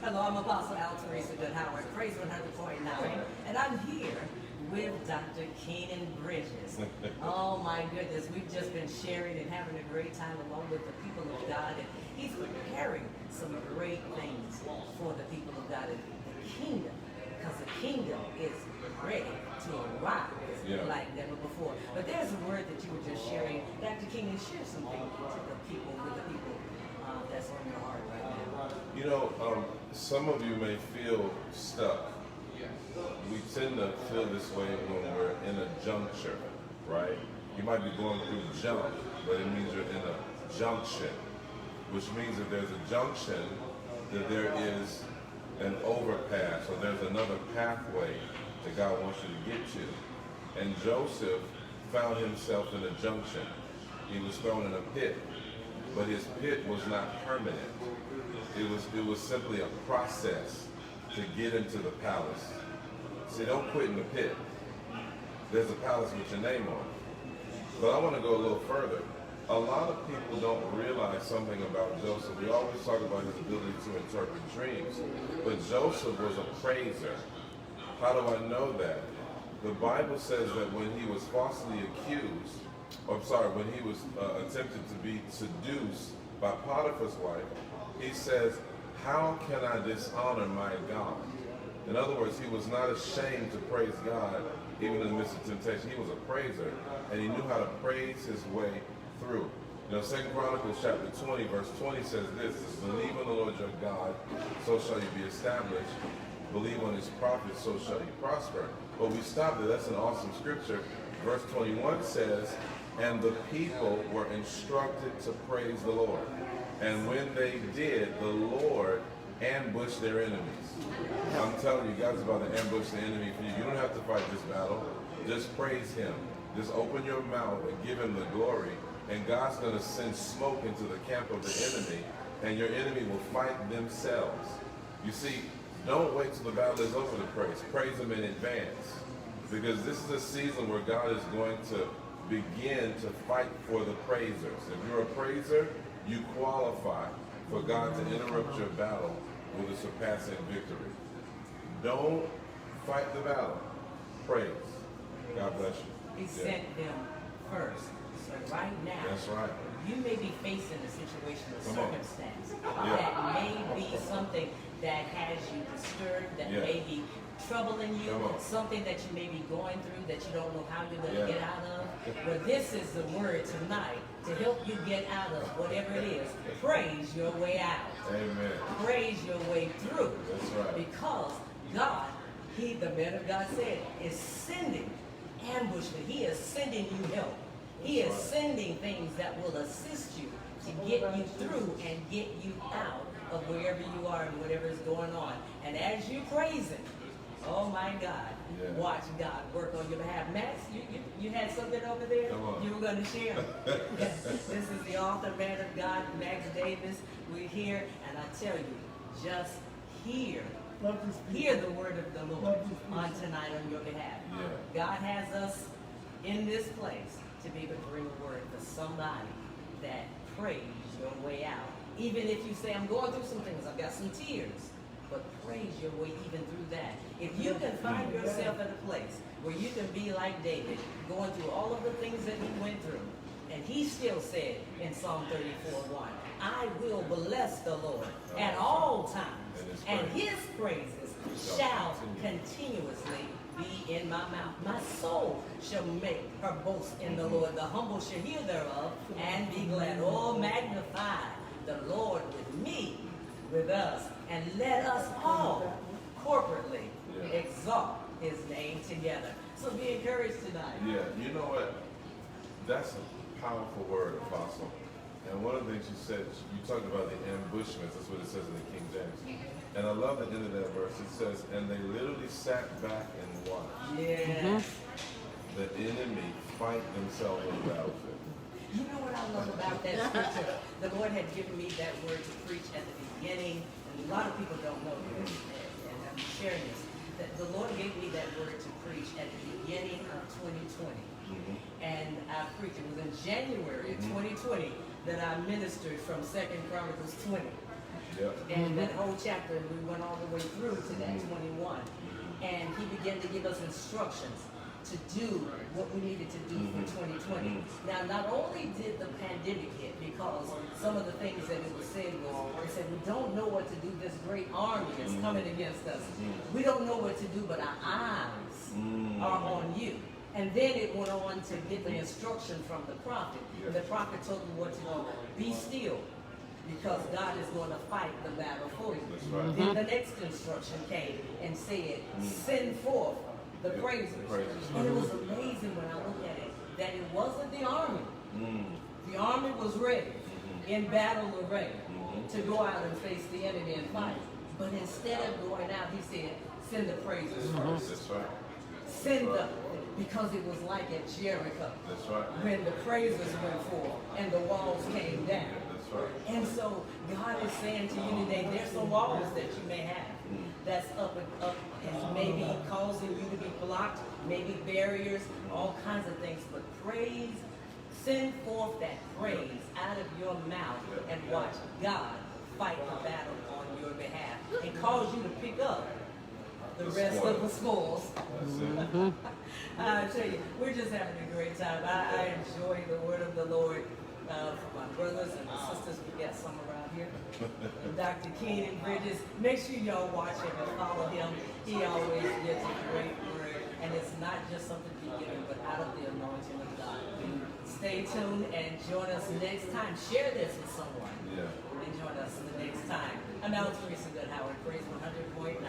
Hello, I'm Apostle Altheresa Goode-Howard, Praise 100.9, and I'm here with Dr. Kynan Bridges. Oh my goodness, we've just been sharing and having a great time along with the people of God, and he's preparing some great things for the people of God in the kingdom, because the kingdom is ready to arrive like never before. But there's a word that you were just sharing. Dr. Kynan, share something to the people, with the people that's on your heart right now. You know, some of you may feel stuck. We tend to feel this way when we're in a juncture, right? You might be going through a jump, but it means you're in a junction, which means that there's a junction, that there is an overpass, or there's another pathway that God wants you to get to. And Joseph found himself in a junction. He was thrown in a pit, but his pit was not permanent. It was simply a process to get into the palace. See, don't quit in the pit. There's a palace with your name on it. But I want to go a little further. A lot of people don't realize something about Joseph. We always talk about his ability to interpret dreams, but Joseph was a praiser. How do I know that? The Bible says that when he was falsely accused, when he was attempted to be seduced by Potiphar's wife, he says, "How can I dishonor my God?" In other words, he was not ashamed to praise God even in the midst of temptation. He was a praiser, and he knew how to praise his way through. You know, 2 Chronicles chapter 20, verse 20 says this, "Believe on the Lord your God, so shall you be established. Believe on his prophets, so shall you prosper." But we stopped there. That's an awesome scripture. Verse 21 says, "And the people were instructed to praise the Lord. And when they did, the Lord ambushed their enemies." I'm telling you, God's about to ambush the enemy for you. You don't have to fight this battle. Just praise him. Just open your mouth and give him the glory. And God's going to send smoke into the camp of the enemy, and your enemy will fight themselves. You see, don't wait till the battle is over to praise. Praise him in advance. Because this is a season where God is going to begin to fight for the praisers. If you're a praiser, you qualify for God to interrupt your battle with a surpassing victory. Don't fight the battle. Praise. God bless you. He sent them first. So right now, that's right, you may be facing a situation or circumstance Yeah. that may be something that has you disturbed, that may be troubling you, something that you may be going through that you don't know how you're going to get out of. But this is the word tonight to help you get out of whatever it is. Praise your way out. Amen. Praise your way through. That's right. Because God, the man of God said, is sending ambushment. He is sending you help. He is sending things that will assist you to get you through and get you out of wherever you are and whatever is going on. And as you praise him, oh my God, watch God work on your behalf. Max, you had something over there you were going to share? This is the author, man of God, Max Davis. We're here, and I tell you, just hear the word of the Lord on tonight on your behalf. God has us in this place to be able to bring a word for somebody that praise your way out. Even if you say, "I'm going through some things, I've got some tears," but praise your way even through that. If you can find yourself at a place where you can be like David, going through all of the things that he went through, and he still said in Psalm 34:1, "I will bless the Lord at all times, and his praises shall continuously be in my mouth. My soul shall make her boast in the Lord. The humble shall hear thereof and be glad." Oh, magnify the Lord with me, with us, and let us all corporately exalt his name together. So be encouraged tonight. Yeah, you know what? That's a powerful word, Apostle. And one of the things you said, you talked about the ambushments. That's what it says in the King James. And I love the end of that verse. It says, "And they literally sat back and watched the enemy fight themselves in the battlefield." You know what I love about that scripture? The Lord had given me that word to preach at the beginning, and a lot of people don't know this, and I'm sharing this. That the Lord gave me that word to preach at the beginning of 2020. And I preached, it was in January of 2020 that I ministered from 2 Chronicles 20. And that whole chapter, we went all the way through to that 21. And he began to give us instructions to do what we needed to do for 2020. Now, not only did the pandemic hit, because some of the things that it was said was, it said, we don't know what to do. This great army is coming against us. We don't know what to do, but our eyes are on you. And then it went on to get the instruction from the prophet. And the prophet told them what to do. Be still, because God is going to fight the battle for you. Then the next instruction came and said, send forth the praises. And it was amazing when I look at it, that it wasn't the army. The army was ready, in battle array, to go out and face the enemy and fight. But instead of going out, he said, send the praises first. That's right. Send them, because it was like at Jericho. That's right. When the praises went forth and the walls came down. That's right. And so God is saying to you today, there's some walls that you may have that's up and maybe causing you to be blocked, maybe barriers, all kinds of things. But praise, send forth that praise out of your mouth and watch God fight the battle on your behalf and cause you to pick up the rest of the spoils. I tell you, we're just having a great time. I enjoy the word of the Lord. For my brothers and my sisters, we got some around here. Dr. Kynan Bridges, make sure y'all watch him and follow him. He always gives a great word, and it's not just something to be given, but out of the anointing of God. Stay tuned and join us next time. Share this with someone. And join us the next time. I'm Altheresa Goode-Howard, Praise 100.9.